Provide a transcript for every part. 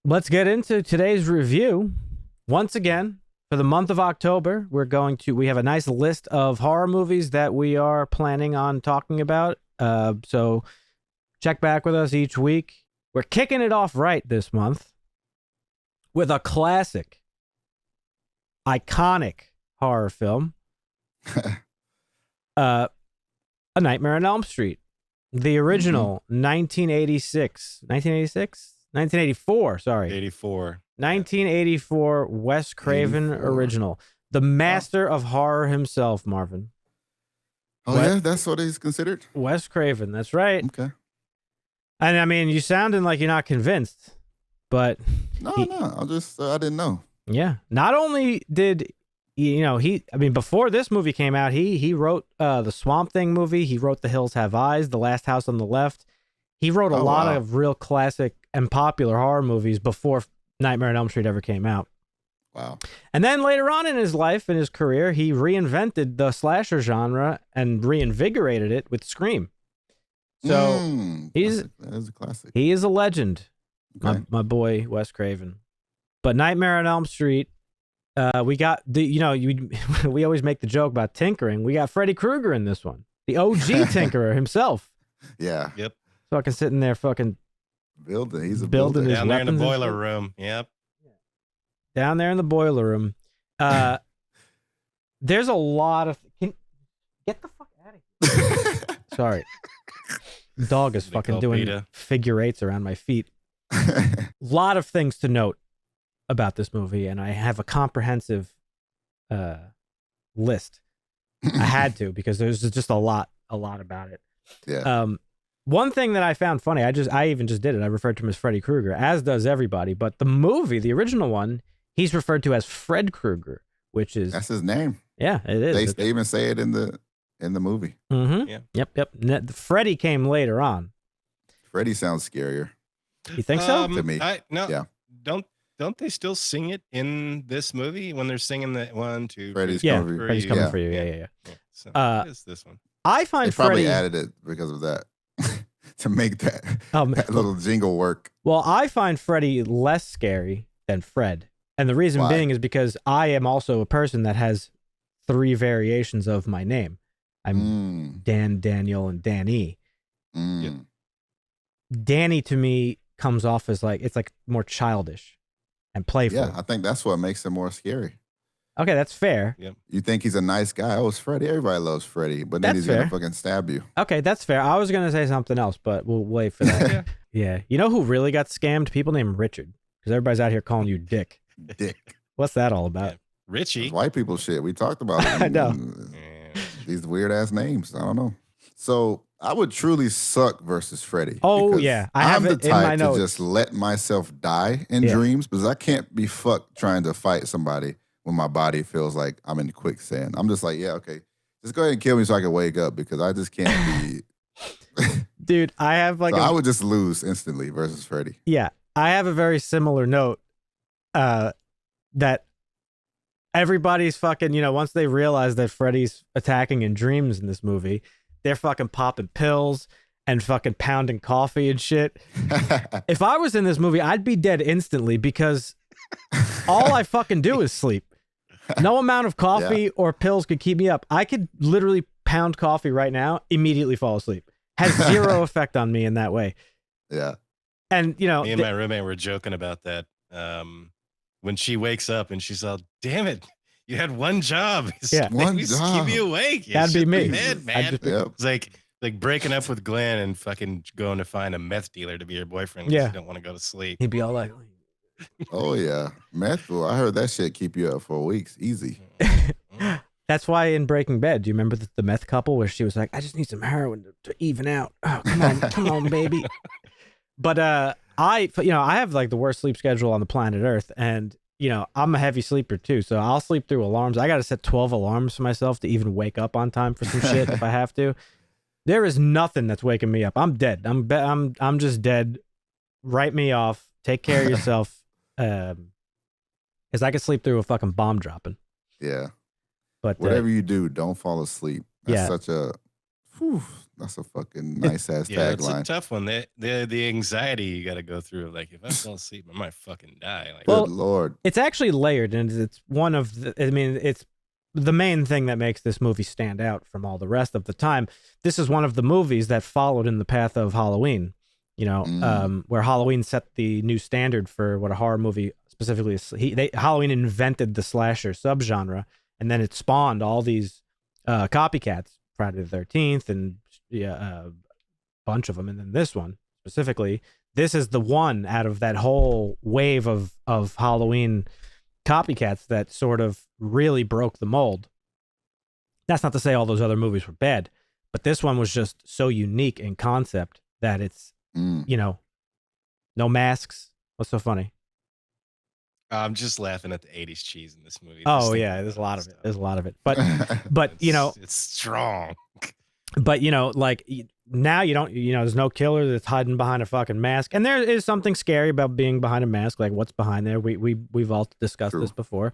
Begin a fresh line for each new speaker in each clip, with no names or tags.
let's get into today's review. Once again, for the month of October, we have a nice list of horror movies that we are planning on talking about. So check back with us each week. We're kicking it off right this month with a classic, iconic horror film, A Nightmare on Elm Street. The original 1984, sorry.
84.
1984 Wes Craven
84.
original. The master of horror himself, Marvin.
Oh, yeah? That's what he's considered?
Wes Craven, that's right.
Okay.
And I mean, you sounding like you're not convinced, but
No, I didn't know.
yeah. Not only did before this movie came out, he wrote the Swamp Thing movie. He wrote The Hills Have Eyes, The Last House on the Left. He wrote a lot of real classic and popular horror movies before Nightmare on Elm Street ever came out.
Wow.
And then later on in his life, in his career, he reinvented the slasher genre and reinvigorated it with Scream. So
that is a classic.
he is a legend,
Okay.
my boy Wes Craven. But Nightmare on Elm Street, we got we always make the joke about tinkering. We got Freddy Krueger in this one, the OG tinkerer himself.
Yeah.
Yep.
Fucking sitting there, fucking
Building. He's a
Building
builder.
his
Down there in the
weapons and
boiler
shit.
room. Yep.
down there in the boiler room. There's a lot of. Get the fuck out of here. Sorry. Dog is
They
fucking
call
doing
PETA.
figure eights around my feet. Lot of things to note about this movie, and I have a comprehensive list. I had to because there's just a lot about it.
Yeah.
One thing that I found funny, I even just did it. I referred to him as Freddy Krueger, as does everybody. But the movie, the original one, he's referred to as Fred Krueger, which is
That's his name.
yeah, it is.
They even say it in the movie.
Mm-hmm.
Yeah.
Yep. Freddy came later on.
Freddy sounds scarier
You think so?
to me.
No.
Yeah.
Don't they still sing it in this movie when they're singing the 1, 2,
Freddy's
Yeah,
coming for you.
Freddy's coming
Yeah.
for you. Yeah.
So
Uh,
it is this one.
I
They
find
probably
Freddy.
added it because of that to make that
Um,
that little jingle work.
Well, I find Freddy less scary than Fred. And the reason
Why?
being is because I am also a person that has 3 variations of my name. I'm Dan, Daniel, and Danny.
Mm.
Danny to me comes off as it's like more childish and playful.
Yeah, I think that's what makes him more scary.
Okay, that's fair.
You think he's a nice guy. Oh, it's Freddy. Everybody loves Freddy. But then
That's
he's going
fair.
to fucking stab you.
Okay, that's fair. I was going to say something else, but we'll wait for that.
Yeah.
Yeah. You know who really got scammed? People named Richard. Because everybody's out here calling you Dick.
Dick.
What's that all about?
Richie.
It's white people shit. We talked about it.
I know.
Yeah.
These weird ass names. I don't know. So I would truly suck versus Freddy.
Oh,
because
yeah. I have
I'm
it
the
in my
type to
notes.
just let myself die in
Yeah.
dreams because I can't be fucked trying to fight somebody when my body feels like I'm in quicksand. I'm just like, yeah, okay. Just go ahead and kill me so I can wake up because I just can't be.
Dude, I have
So I would just lose instantly versus Freddy.
Yeah, I have a very similar note that everybody's fucking, once they realize that Freddy's attacking in dreams in this movie, they're fucking popping pills and fucking pounding coffee and shit. If I was in this movie, I'd be dead instantly because all I fucking do is sleep. No amount of coffee or pills could keep me up. I could literally pound coffee right now, immediately fall asleep. Has zero effect on me in that way.
Yeah.
And,
Me and my roommate were joking about that. When she wakes up and she's all, damn it, you had one job.
Yeah.
One
Just
job.
keep you awake. You
That'd be
should
me.
Bed,
I'd
man.
just
Yep.
It's like breaking up with Glenn and fucking going to find a meth dealer to be your boyfriend because
Yeah.
you don't want to go to sleep.
he'd be all like,
Oh, yeah. Meth, well, I heard that shit keep you up for weeks. Easy.
that's why in Breaking Bad, do you remember the meth couple where she was like, I just need some heroin to even out. Oh, come on, baby. But I have like the worst sleep schedule on the planet Earth, and I'm a heavy sleeper too, so I'll sleep through alarms. I got to set 12 alarms for myself to even wake up on time for some shit if I have to. There is nothing that's waking me up. I'm dead. I'm just dead. Write me off. Take care of yourself. Because I could sleep through a fucking bomb dropping.
Yeah.
But
Whatever you do, don't fall asleep. That's
Yeah.
such a Whew, that's a fucking nice ass
Yeah, it's a
tagline.
tough one. The anxiety you got to go through. Like, if I fall asleep, I might fucking die. Like,
Good
Well,
Lord.
It's actually layered, and it's one of the, I mean, it's the main thing that makes this movie stand out from all the rest of the time. This is one of the movies that followed in the path of Halloween, where Halloween set the new standard for what a horror movie specifically is. Halloween invented the slasher subgenre, and then it spawned all these copycats, Friday the 13th, and a bunch of them, and then this one specifically. This is the one out of that whole wave of Halloween copycats that sort of really broke the mold. That's not to say all those other movies were bad, but this one was just so unique in concept that it's, no masks. What's so funny?
I'm just laughing at the 80s cheese in this movie.
Oh yeah, there's a lot of it. There's a lot of it. But
it's strong.
But like now you don't, there's no killer that's hiding behind a fucking mask, and there is something scary about being behind a mask. Like what's behind there? We've all discussed this before.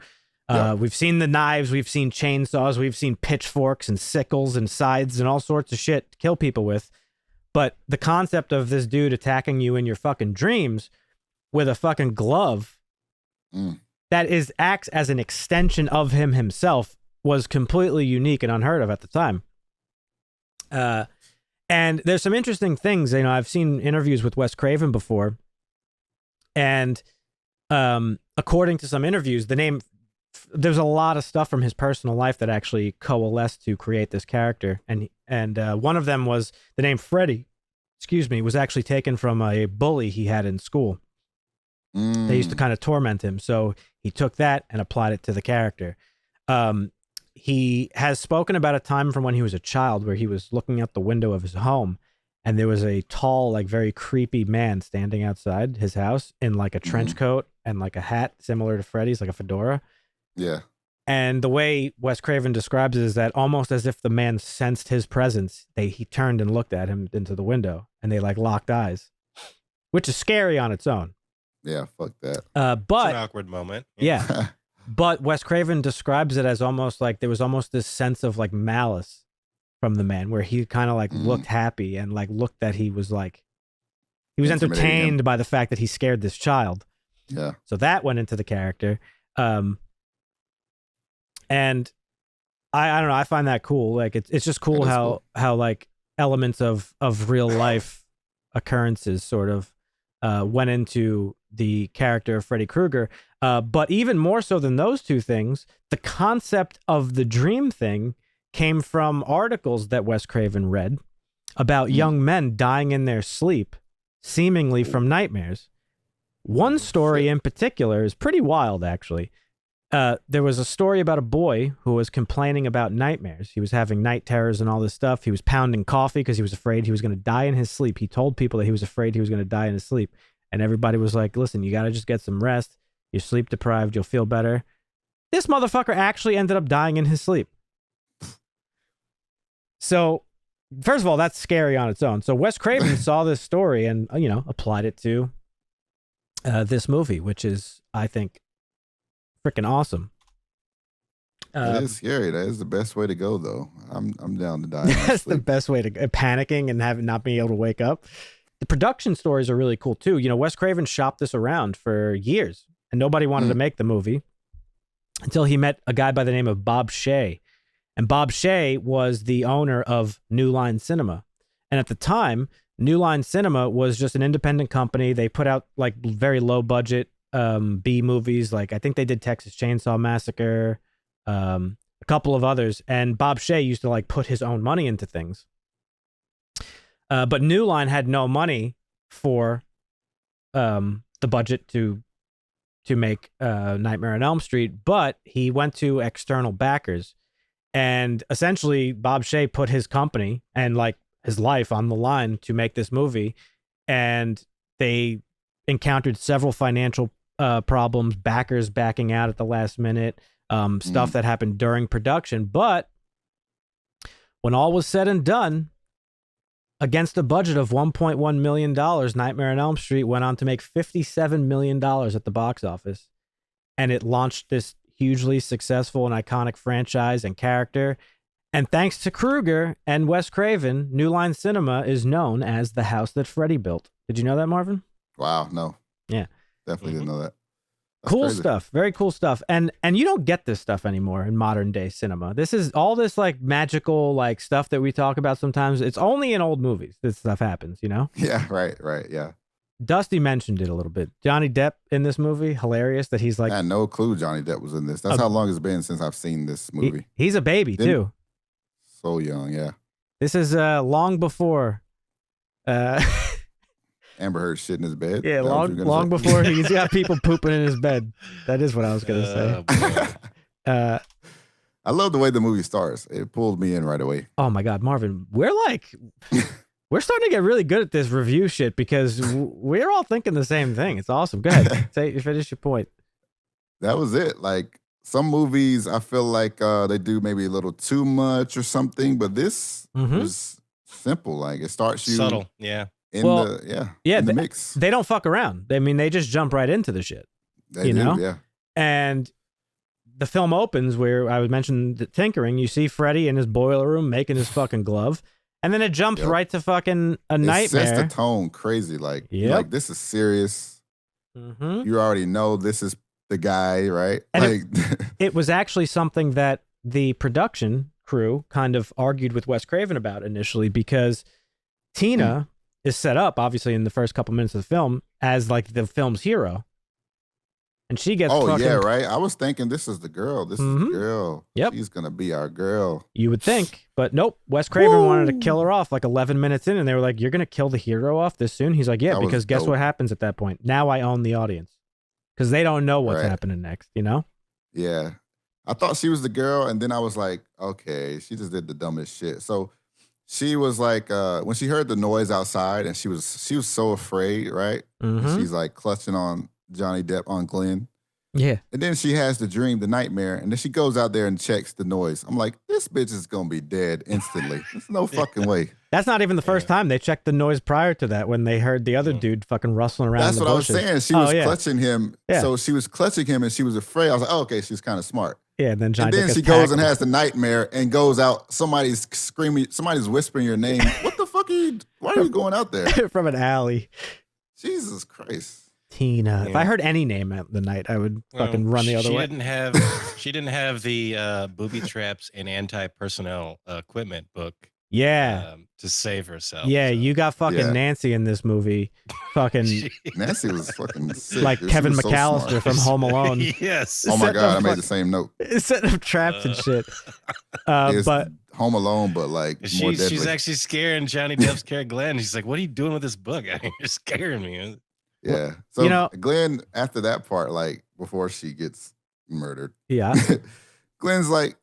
We've seen the knives, we've seen chainsaws, we've seen pitchforks and sickles and scythes and all sorts of shit to kill people with. But the concept of this dude attacking you in your fucking dreams with a fucking glove that acts as an extension of him himself was completely unique and unheard of at the time. And there's some interesting things. I've seen interviews with Wes Craven before, and according to some interviews, there's a lot of stuff from his personal life that actually coalesced to create this character, and one of them was the name Freddy, was actually taken from a bully he had in school. They used to kind of torment him, so he took that and applied it to the character. He has spoken about a time from when he was a child where he was looking out the window of his home, and there was a tall, like very creepy man standing outside his house in like a trench coat and like a hat similar to Freddy's, like a fedora.
Yeah.
And the way Wes Craven describes it is that almost as if the man sensed his presence, he turned and looked at him into the window, and they like locked eyes, which is scary on its own.
Yeah, fuck that.
But
it's an awkward moment.
Yeah. But Wes Craven describes it as almost like there was almost this sense of like malice from the man, where he kind of like looked happy and like looked that he was entertained by the fact that he scared this child.
Yeah.
So that went into the character. And I don't know, I find that cool. Like it's just cool how like elements of real life occurrences sort of went into the character of Freddy Krueger. But even more so than those two things, the concept of the dream thing came from articles that Wes Craven read about young men dying in their sleep, seemingly from nightmares. One story in particular is pretty wild, actually. There was a story about a boy who was complaining about nightmares. He was having night terrors and all this stuff. He was pounding coffee because he was afraid he was going to die in his sleep. He told people that he was afraid he was going to die in his sleep. And everybody was like, listen, you got to just get some rest. You're sleep deprived. You'll feel better. This motherfucker actually ended up dying in his sleep. So, first of all, that's scary on its own. So Wes Craven saw this story and, applied it to this movie, which is, I think, freaking awesome.
That is scary. That is the best way to go, though. I'm down to die.
That's the best way to go. Panicking and not being able to wake up. The production stories are really cool too. Wes Craven shopped this around for years, and nobody wanted to make the movie until he met a guy by the name of Bob Shaye. And Bob Shaye was the owner of New Line Cinema. And at the time, New Line Cinema was just an independent company. They put out like very low budget B movies. Like I think they did Texas Chainsaw Massacre, a couple of others. And Bob Shaye used to like put his own money into things. But New Line had no money for the budget to make Nightmare on Elm Street, but he went to external backers. And essentially, Bob Shaye put his company and like his life on the line to make this movie. And they encountered several financial problems, backers backing out at the last minute, stuff that happened during production. But when all was said and done, against a budget of $1.1 million, Nightmare on Elm Street went on to make $57 million at the box office. And it launched this hugely successful and iconic franchise and character. And thanks to Krueger and Wes Craven, New Line Cinema is known as the house that Freddy built. Did you know that, Marvin?
Wow, no.
Yeah.
Definitely didn't know that. That's
Cool
crazy.
stuff. Very cool stuff. And you don't get this stuff anymore in modern day cinema. This is all this like magical like stuff that we talk about sometimes. It's only in old movies this stuff happens, you know?
Yeah, right, yeah.
Dusty mentioned it a little bit. Johnny Depp in this movie, hilarious that he's like
I had no clue Johnny Depp was in this. That's how long it's been since I've seen this movie.
he's a baby too.
So young, yeah.
This is long before
Amber Heard shit in his bed.
yeah,
Is that what you were gonna
long
say?
before he's got people pooping in his bed. That is what I was gonna say.
I love the way the movie starts. It pulled me in right away.
Oh my God, Marvin, we're starting to get really good at this review shit because we're all thinking the same thing. It's awesome. Go ahead, finish your point.
That was it. Like some movies, I feel like they do maybe a little too much or something, but this was simple. Like it starts you
subtle. Yeah.
in the mix.
They don't fuck around. I mean, they just jump right into the shit.
They do,
know?
yeah.
And the film opens where I was mentioning the tinkering. You see Freddy in his boiler room making his fucking glove. And then it jumps right to fucking a nightmare.
It sets the tone crazy. Like, like this is serious. You already know this is the guy, right?
And
like
it was actually something that the production crew kind of argued with Wes Craven about initially because Tina is set up, obviously, in the first couple minutes of the film as like the film's hero. And she gets
yeah, right? I was thinking this is the girl. This is the girl.
Yep.
She's going to be our girl.
You would think, but nope. Wes Craven wanted to kill her off like 11 minutes in, and they were like, you're going to kill the hero off this soon? He's like, yeah, because guess what happens at that point? Now I own the audience. Because they don't know what's happening next, you know? Yeah.
I thought she was the girl, and then I was like, okay, she just did the dumbest shit. So she was like, when she heard the noise outside, and she was so afraid, right? She's like clutching on Johnny Depp, on Glenn.
Yeah.
And then she has the dream, the nightmare, and then she goes out there and checks the noise. I'm like, this bitch is going to be dead instantly. There's no fucking way.
That's not even the first time. They checked the noise prior to that when they heard the other dude fucking rustling around.
That's
in the
what
bushes.
I was saying. She was clutching him. Yeah. So she was clutching him and she was afraid. I was like, oh, okay, she's kind of smart.
Yeah, and then Johnny
and then she goes and has the nightmare and goes out. Somebody's screaming, somebody's whispering your name. What the fuck are you, why are you going out there?
From an alley.
Jesus Christ.
Tina. Yeah. If I heard any name at the night, I would fucking run the other way.
She didn't have the booby traps and anti-personnel equipment book.
Yeah.
To save herself.
Yeah, so. You got fucking Nancy in this movie. Fucking
Nancy was fucking sick.
Like Kevin McAllister so from Home Alone.
Yes.
Oh my God, I made the same note.
Setting up traps and shit. But
Home Alone, but like more deadly.
She's actually scaring Johnny Depp's character Glenn. She's like, "What are you doing with this book? You're scaring me."
Yeah. So Glenn, after that part, like before she gets murdered, Glenn's like,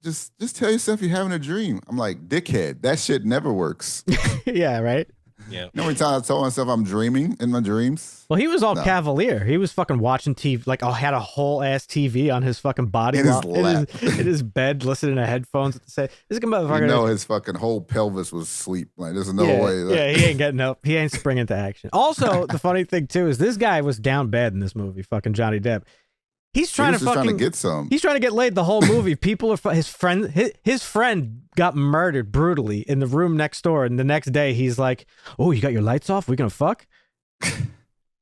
just tell yourself you're having a dream. I'm like, dickhead, that shit never works.
Yeah, right.
Yeah.
You know how many times I told myself I'm dreaming in my dreams?
Well, he was all cavalier. He was fucking watching TV, like had a whole ass TV on his fucking body,
in his lap,
in his bed, listening to headphones at the same. This motherfucker.
You know, his fucking whole pelvis was asleep. Like, there's no way. Like,
yeah, he ain't getting up. He ain't springing to action. Also, the funny thing too is this guy was down bad in this movie. Fucking Johnny Depp. He's trying to
get some.
He's trying to get laid the whole movie. People are his friend got murdered brutally in the room next door, and the next day he's like, "Oh, you got your lights off? We gonna fuck?"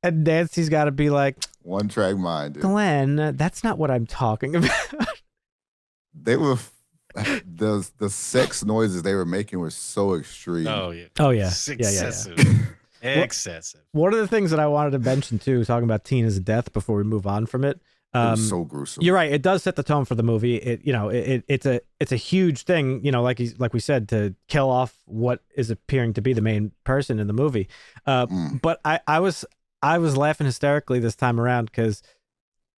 And Nancy's got to be like,
"One track mind, dude.
Glenn, that's not what I'm talking about."
They were the sex noises they were making were so extreme.
Oh yeah.
Oh yeah.
Excessive.
Yeah.
Excessive.
One of the things that I wanted to mention too, talking about Tina's death before we move on from it.
It was so gruesome.
You're right. It does set the tone for the movie. It's a huge thing, like we said, to kill off what is appearing to be the main person in the movie. But I was laughing hysterically this time around because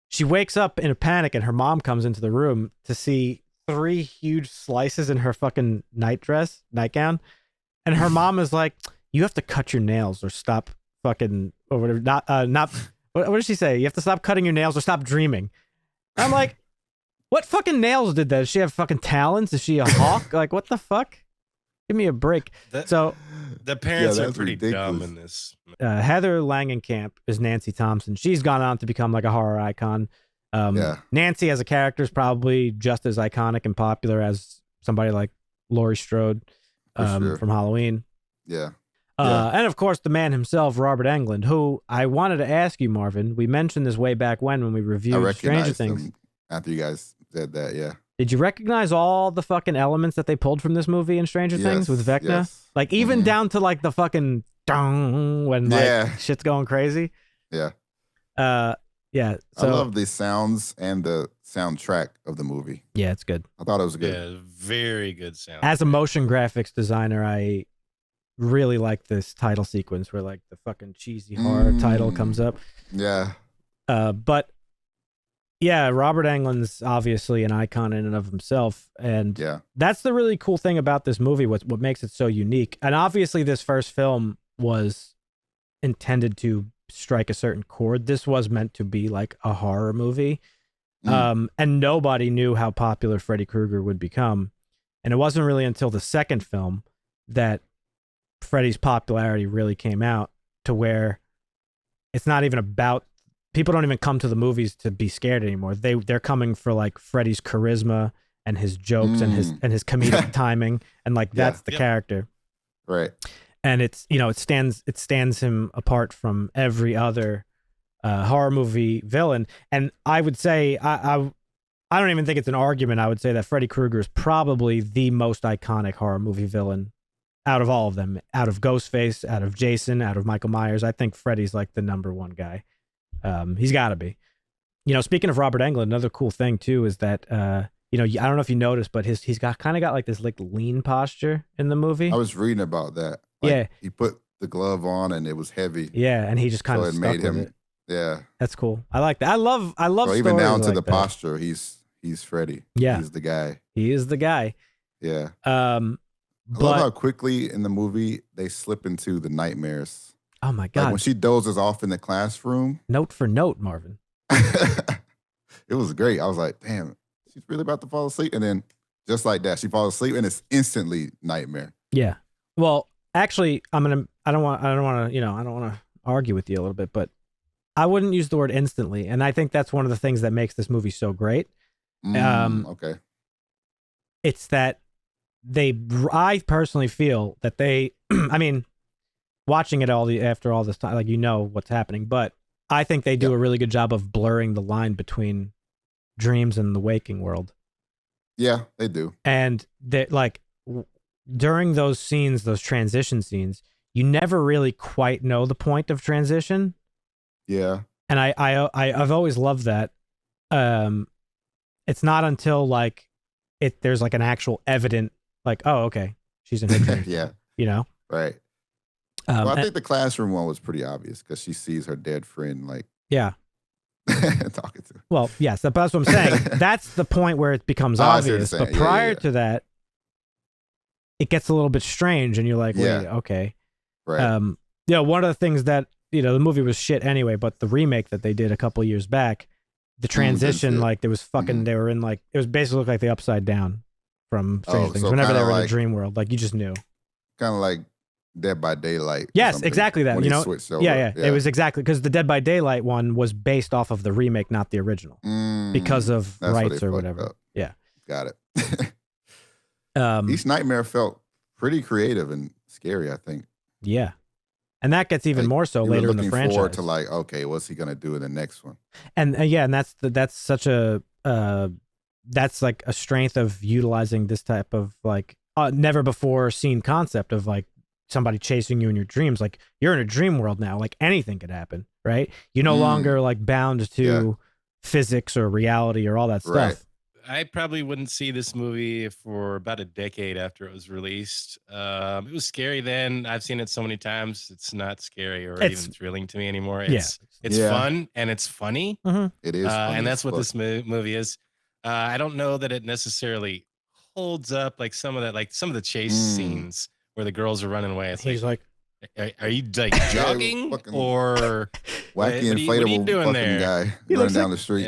she wakes up in a panic and her mom comes into the room to see 3 huge slices in her fucking nightgown, and her mom is like, "You have to cut your nails or stop fucking or whatever." Not. What did she say? You have to stop cutting your nails or stop dreaming. I'm like, what fucking nails did that? Does she have fucking talons? Is she a hawk? Like, what the fuck? Give me a break.
The parents are pretty dumb in this.
Heather Langenkamp is Nancy Thompson. She's gone on to become like a horror icon. Nancy as a character is probably just as iconic and popular as somebody like Laurie Strode
sure.
from Halloween.
Yeah.
And of course, the man himself, Robert Englund, who I wanted to ask you, Marvin. We mentioned this way back when we
I
reviewed Stranger
recognized
Things.
him after you guys said that. Yeah.
Did you recognize all the fucking elements that they pulled from this movie in Stranger Things with Vecna?
Yes.
Like even down to like the fucking dong when like shit's going crazy.
Yeah.
Yeah.
I
So
love the sounds and the soundtrack of the movie.
yeah, it's good.
I thought it was good.
Yeah, very good sound.
As a motion graphics designer, I really like this title sequence where like the fucking cheesy horror title comes up.
Yeah.
But yeah, Robert Englund's obviously an icon in and of himself, and that's the really cool thing about this movie. What makes it so unique, and obviously this first film was intended to strike a certain chord. This was meant to be like a horror movie, and nobody knew how popular Freddy Krueger would become, and it wasn't really until the second film that Freddy's popularity really came out to where it's not even about. People don't even come to the movies to be scared anymore. They're coming for like Freddy's charisma and his jokes and his comedic timing, and like that's the character,
right?
And it's it stands him apart from every other horror movie villain. And I would say I don't even think it's an argument. I would say that Freddy Krueger is probably the most iconic horror movie villain out of all of them, out of Ghostface, out of Jason, out of Michael Myers. I think Freddy's like the number one guy. He's got to be. Speaking of Robert Englund, another cool thing too is that I don't know if you noticed, but he's got like this like lean posture in the movie.
I was reading about that. Like, he put the glove on and it was heavy.
Yeah, and he just kind of stuck with it.
Yeah,
that's cool. I like that. I love. So
even down to
like
the
that.
posture, he's Freddy.
Yeah,
he's the guy.
He is the guy.
Yeah. I love how quickly in the movie they slip into the nightmares.
Oh my God.
Like when she dozes off in the classroom.
Note for note, Marvin.
It was great. I was like, damn, she's really about to fall asleep. And then just like that, she falls asleep and it's instantly nightmare.
Yeah. Well, actually, I don't want to argue with you a little bit, but I wouldn't use the word instantly. And I think that's one of the things that makes this movie so great.
Okay.
It's that I personally feel that they, I mean, watching it after all this time, like what's happening, but I think they do a really good job of blurring the line between dreams and the waking world.
Yeah, they do.
And that like during those scenes, those transition scenes, you never really quite know the point of transition.
Yeah.
And I've always loved that. It's not until like there's like an actual evident like, oh, okay, she's in her dreams.
Yeah. Right. Well, I think the classroom one was pretty obvious because she sees her dead friend like talking to her. Well,
yes, that's what I'm saying. That's the point where it becomes obvious. But prior to that, it gets a little bit strange, and you're like, wait, okay.
Right.
One of the things that the movie was shit anyway, but the remake that they did a couple years back, the transition, like there was fucking, they were in like it was basically looked like the Upside Down from Stranger Things. Whenever they were in a dream world, like you just knew.
Kind of like Dead by Daylight.
Yes, exactly that.
Yeah.
It was exactly because the Dead by Daylight one was based off of the remake, not the original, because of rights or whatever. Up. Yeah,
got it. Each nightmare felt pretty creative and scary, I think.
Yeah, and that gets even more so later in the franchise.
Forward to like, okay, what's he gonna do in the next one?
And and that's such a that's like a strength of utilizing this type of like never before seen concept of like somebody chasing you in your dreams. Like you're in a dream world now, like anything could happen, right? You're no longer like bound to physics or reality or all that stuff.
Right.
I probably wouldn't see this movie for about a decade after it was released. It was scary then. I've seen it so many times. It's not scary or even thrilling to me anymore. It's fun and it's funny.
Mm-hmm.
It is,
and that's what this movie is. I don't know that it necessarily holds up like some of the chase scenes where the girls are running away. It's
He's like,
are you like jogging or
wacky inflatable
what are you doing there?
Guy running down the street?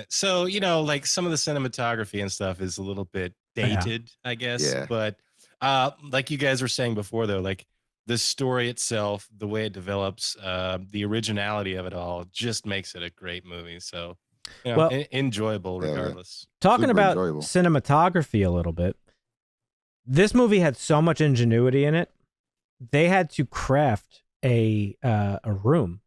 So like some of the cinematography and stuff is a little bit dated, I guess.
Yeah.
But like you guys were saying before, though, like the story itself, the way it develops, the originality of it all, just makes it a great movie. So enjoyable regardless.
Talking about cinematography a little bit. This movie had so much ingenuity in it. They had to craft a room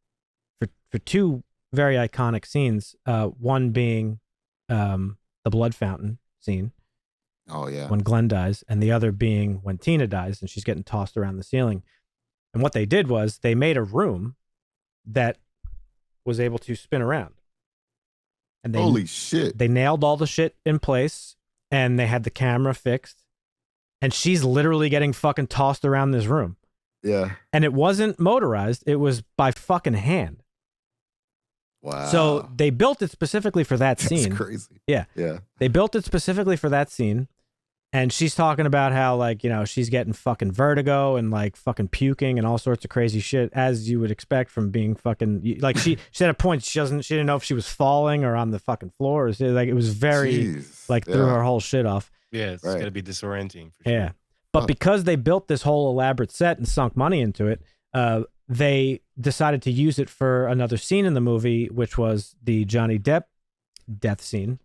for two very iconic scenes. One being the blood fountain scene.
Oh yeah.
When Glenn dies, and the other being when Tina dies and she's getting tossed around the ceiling. And what they did was they made a room that was able to spin around. And
holy shit.
They nailed all the shit in place and they had the camera fixed. And she's literally getting fucking tossed around this room.
Yeah.
And it wasn't motorized. It was by fucking hand.
Wow.
So they built it specifically for that scene.
That's crazy.
Yeah.
Yeah.
They built it specifically for that scene. And she's talking about how, like, you know, she's getting fucking vertigo and like fucking puking and all sorts of crazy shit, as you would expect from being fucking, like, she at a point she didn't know if she was falling or on the fucking floor. Like, it was very threw her whole shit off.
Yeah, it's got to be disorienting. For sure.
Yeah. But because they built this whole elaborate set and sunk money into it, they decided to use it for another scene in the movie, which was the Johnny Depp death scene.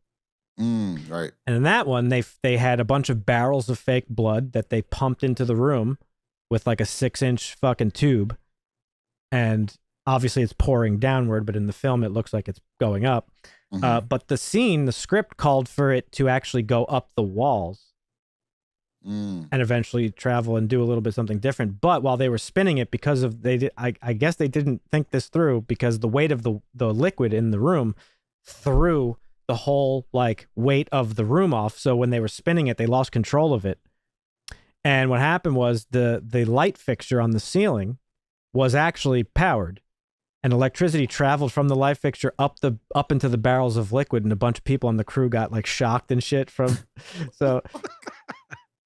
Right.
And in that one, they had a bunch of barrels of fake blood that they pumped into the room with like a 6-inch fucking tube. And obviously it's pouring downward, but in the film it looks like it's going up. But the script called for it to actually go up the walls and eventually travel and do a little bit something different. But while they were spinning it, because of I guess they didn't think this through, because the weight of the liquid in the room threw the whole like weight of the room off. So when they were spinning it, they lost control of it. And what happened was the light fixture on the ceiling was actually powered, and electricity traveled from the light fixture up into the barrels of liquid, and a bunch of people on the crew got like shocked and shit from so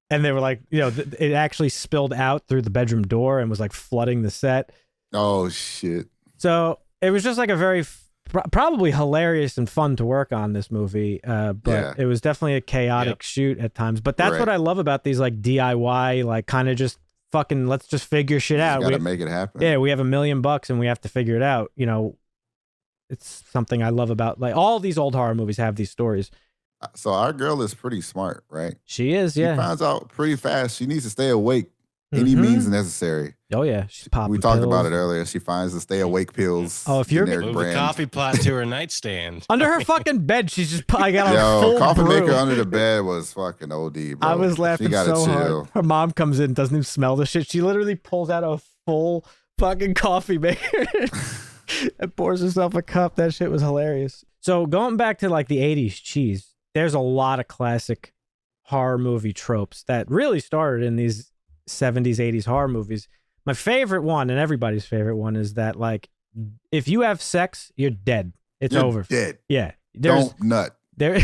and they were like, you know, it actually spilled out through the bedroom door and was like flooding the set.
Oh shit.
So it was just like a very probably hilarious and fun to work on, this movie, but it was definitely a chaotic shoot at times. But that's what I love about these like DIY, like kind of just fucking let's just figure shit out.
We gotta make it happen.
Yeah, we have $1 million and we have to figure it out. You know, it's something I love about, like, all these old horror movies have these stories.
So our girl is pretty smart, right?
She is, yeah.
She finds out pretty fast she needs to stay awake. Any means necessary.
Oh yeah, she's popping.
We talked
pills.
about it earlier. She finds the stay awake pills.
Oh, if you're
move a coffee pot to her nightstand
under her fucking bed, she's just I got a full
coffee
brew.
maker under the bed was fucking OD, bro.
I was laughing so
chill.
hard. Her mom comes in, doesn't even smell the shit. She literally pulls out a full fucking coffee maker and pours herself a cup. That shit was hilarious. So going back to like the 80s cheese, there's a lot of classic horror movie tropes that really started in these 70s, 80s horror movies. My favorite one, and everybody's favorite one, is that like if you have sex, you're dead. You're over.
Dead.
Yeah.
Don't nut.
There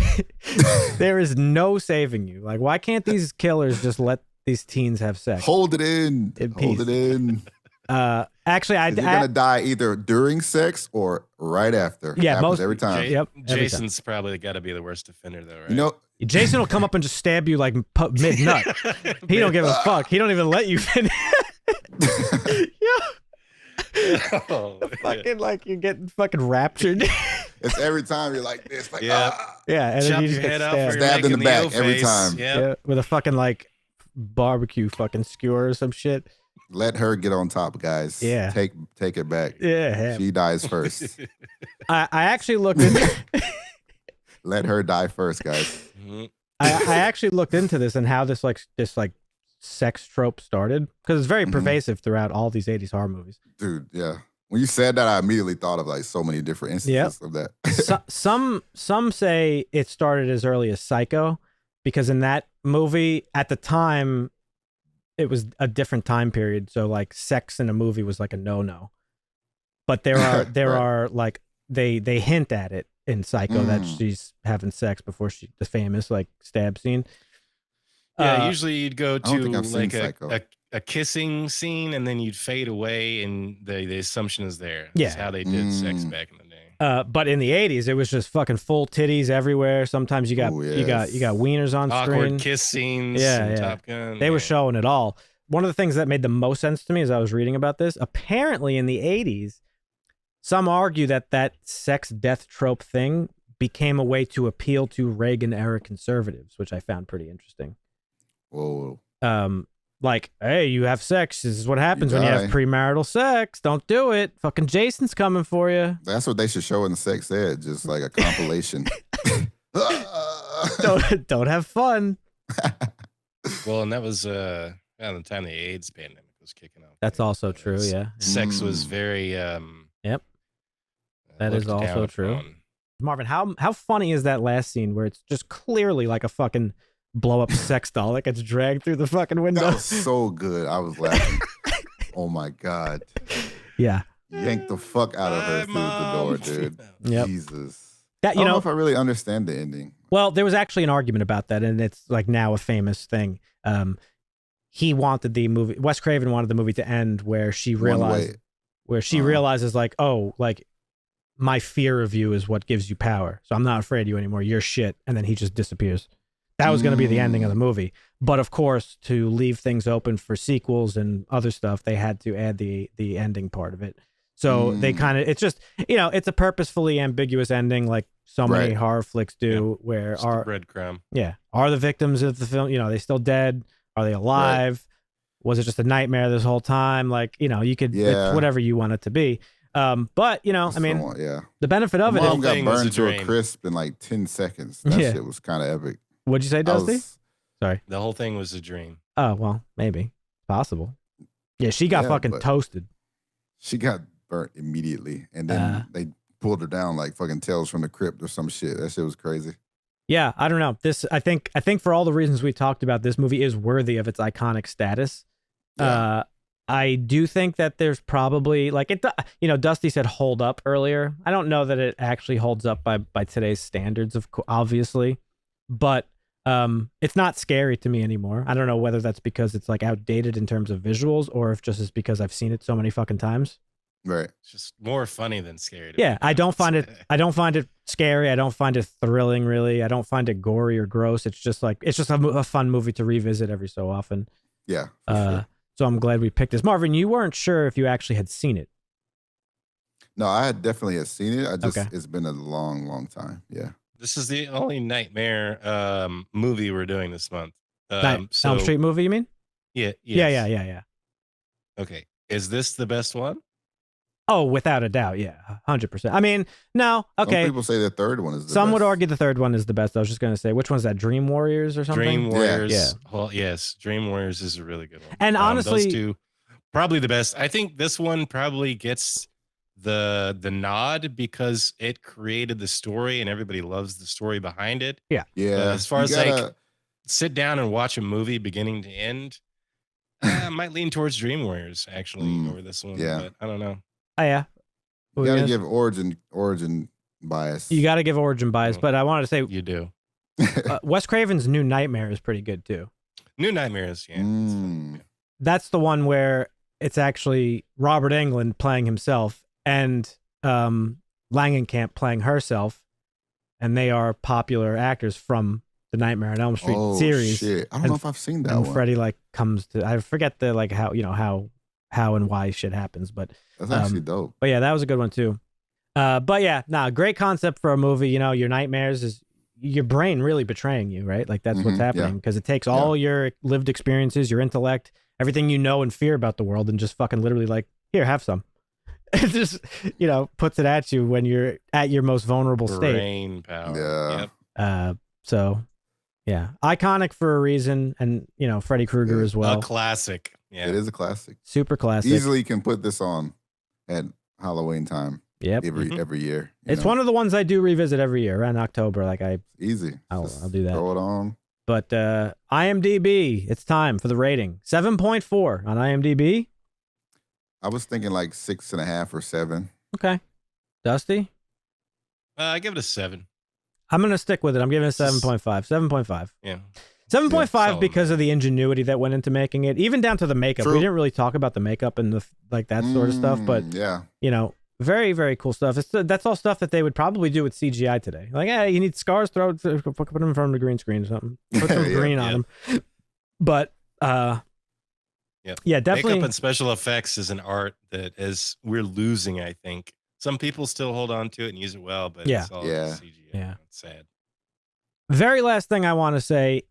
is no saving you. Like, why can't these killers just let these teens have sex?
Hold it in. Hold it in.
Actually,
you're gonna die either during sex or right after.
Yeah, most
every time.
Jason's probably got to be the worst offender, though, right?
You know,
Jason will come up and just stab you like mid nut. He don't give a fuck. He don't even let you finish. Fucking like you're getting fucking raptured.
It's every time you're like this, like
yeah, and
chop
then you just
your
get
head
stabbed
in the back every time.
Yeah, with a fucking like barbecue fucking skewer or some shit.
Let her get on top, guys.
Yeah,
take it back.
Yeah,
she dies first.
I actually looked into.
Let her die first, guys.
I actually looked into this and how this sex trope started, because it's very pervasive throughout all these 80s horror movies.
Dude, yeah. When you said that, I immediately thought of like so many different instances of that.
Some say it started as early as Psycho, because in that movie at the time it was a different time period, so like sex in a movie was like a no. But there are like they hint at it in Psycho that she's having sex before the famous like stab scene.
Yeah, usually you'd go to like
a
kissing scene and then you'd fade away, and the assumption is there.
Yeah,
that's how they did sex back in the day.
But in the 80s, it was just fucking full titties everywhere. Sometimes you got wieners on screen.
Awkward kiss scenes.
Yeah.
Top Gun.
They were showing it all. One of the things that made the most sense to me as I was reading about this, apparently in the 80s, some argue that sex death trope thing became a way to appeal to Reagan era conservatives, which I found pretty interesting.
Whoa.
like, hey, you have sex. This is what happens when you have premarital sex. Don't do it. Fucking Jason's coming for you.
That's what they should show in the sex ed, just like a compilation.
Don't have fun.
Well, and that was around the time the AIDS pandemic was kicking off.
That's also true, yeah.
Sex was very
yep. That is also true.
Upon.
Marvin, how funny is that last scene where it's just clearly like a fucking blow up sex doll that gets dragged through the fucking window?
That was so good. I was laughing. Oh my God.
Yeah.
Yanked the fuck out of her through the door, dude.
Yep.
Jesus.
That,
I don't know if I really understand the ending.
Well, there was actually an argument about that, and it's like now a famous thing. He wanted the movie, Wes Craven wanted the movie to end where she realizes like, oh, like my fear of you is what gives you power. So I'm not afraid of you anymore. You're shit. And then he just disappears. That was going to be the ending of the movie. But of course, to leave things open for sequels and other stuff, they had to add the ending part of it. So they kind of, it's just, it's a purposefully ambiguous ending like so many horror flicks do, where
just
are
breadcrumb.
Yeah. Are the victims of the film, are they still dead? Are they alive? Right. Was it just a nightmare this whole time? Like, you could, it's whatever you want it to be. But I mean, the benefit of it
is got burned to a crisp in like 10 seconds. That shit was kind of epic.
What'd you say, Dusty? Sorry.
The whole thing was a dream.
Oh, well, maybe. Possible. Yeah, she got fucking toasted.
She got burnt immediately, and then they pulled her down like fucking Tales from the Crypt or some shit. That shit was crazy.
Yeah, I don't know. I think for all the reasons we talked about, this movie is worthy of its iconic status. Yeah. I do think that there's probably like it. Dusty said hold up earlier. I don't know that it actually holds up by today's standards, obviously, but it's not scary to me anymore. I don't know whether that's because it's like outdated in terms of visuals, or if just it's because I've seen it so many fucking times.
Right.
It's just more funny than scary.
Yeah, I don't find it scary. I don't find it thrilling, really. I don't find it gory or gross. It's just a fun movie to revisit every so often.
Yeah. Sure.
So I'm glad we picked this. Marvin, you weren't sure if you actually had seen it.
No, I definitely had seen it. It's been a long, long time. Yeah.
This is the only nightmare movie we're doing this month.
Elm Street Movie, you mean?
Yeah.
Yes. Yeah.
Okay. Is this the best one?
Oh, without a doubt, yeah, 100%. I mean, no, okay.
Some people say the third one is the best.
Some would argue the third one is the best. I was just going to say, which one's that, Dream Warriors or something?
Dream Warriors. Yeah. Well, yes, Dream Warriors is a really good one.
And honestly,
those two, probably the best. I think this one probably gets the nod because it created the story and everybody loves the story behind it.
Yeah.
Yeah.
As far as like sit down and watch a movie beginning to end, I might lean towards Dream Warriors actually over this one.
Yeah.
But I don't know.
Oh, yeah.
You got to give origin bias.
You got to give origin bias, but I wanted to say
you do.
Wes Craven's New Nightmare is pretty good too.
New Nightmares, yeah.
That's the one where it's actually Robert Englund playing himself and Langenkamp playing herself, and they are popular actors from the Nightmare on Elm Street series.
Shit. I don't know if I've seen that one.
Freddy comes to, I forget the how and why shit happens, but
that's actually dope.
But yeah, that was a good one too. But yeah, great concept for a movie. Your nightmares is your brain really betraying you, right? Like that's what's happening because it takes all your lived experiences, your intellect, everything you know and fear about the world, and just fucking literally like, here, have some. It just puts it at you when you're at your most vulnerable state.
Brain power.
Yeah.
Yep.
So yeah, iconic for a reason, and Freddy Krueger as well.
A classic. Yeah.
It is a classic.
Super classic.
Easily can put this on at Halloween time.
Yep.
Every year.
It's one of the ones I do revisit every year around October. Like
easy.
I'll do that.
Throw it on.
But IMDb, it's time for the rating. 7.4 on IMDb.
I was thinking like 6.5 or 7.
Okay. Dusty?
I give it a 7.
I'm going to stick with it. I'm giving it 7.5. 7.5.
Yeah.
7.5 because of the ingenuity that went into making it, even down to the makeup.
True.
We didn't really talk about the makeup and that sort of stuff, but very, very cool stuff. That's all stuff that they would probably do with CGI today. Like, you need scars, put them in front of the green screen or something. Put some green on them. But yeah, definitely.
Makeup and special effects is an art that we're losing, I think. Some people still hold on to it and use it well, but it's all CGI.
Yeah.
It's sad.
Very last thing I want to say,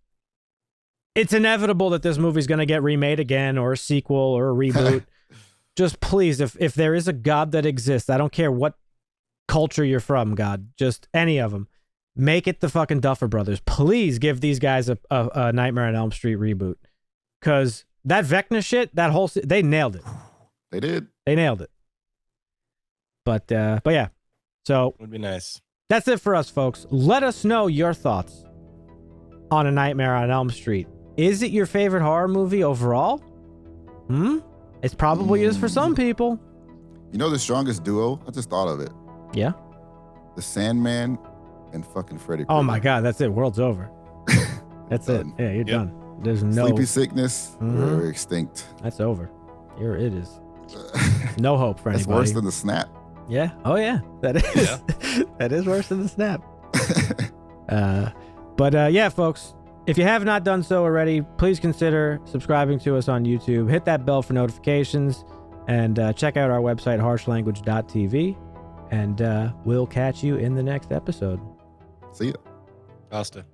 it's inevitable that this movie's going to get remade again or a sequel or a reboot. Just please, if there is a God that exists, I don't care what culture you're from, God, just any of them, make it the fucking Duffer Brothers. Please give these guys a Nightmare on Elm Street reboot. Because that Vecna shit, that whole... They nailed it.
They did.
They nailed it. But yeah. So...
Would be nice.
That's it for us, folks. Let us know your thoughts on A Nightmare on Elm Street. Is it your favorite horror movie overall? It probably is for some people.
You know the strongest duo? I just thought of it.
Yeah?
The Sandman and fucking Freddy Krueger.
Oh my God, that's it. World's over. That's it. Yeah, you're done. There's no...
Sleepy sickness, we're extinct.
That's over. Here it is. No hope for anybody.
That's worse than the snap.
Yeah. Oh yeah. That is. Yeah. That is worse than the snap. But yeah, folks, if you have not done so already, please consider subscribing to us on YouTube. Hit that bell for notifications, and check out our website, harshlanguage.tv. And we'll catch you in the next episode.
See ya.
Costa.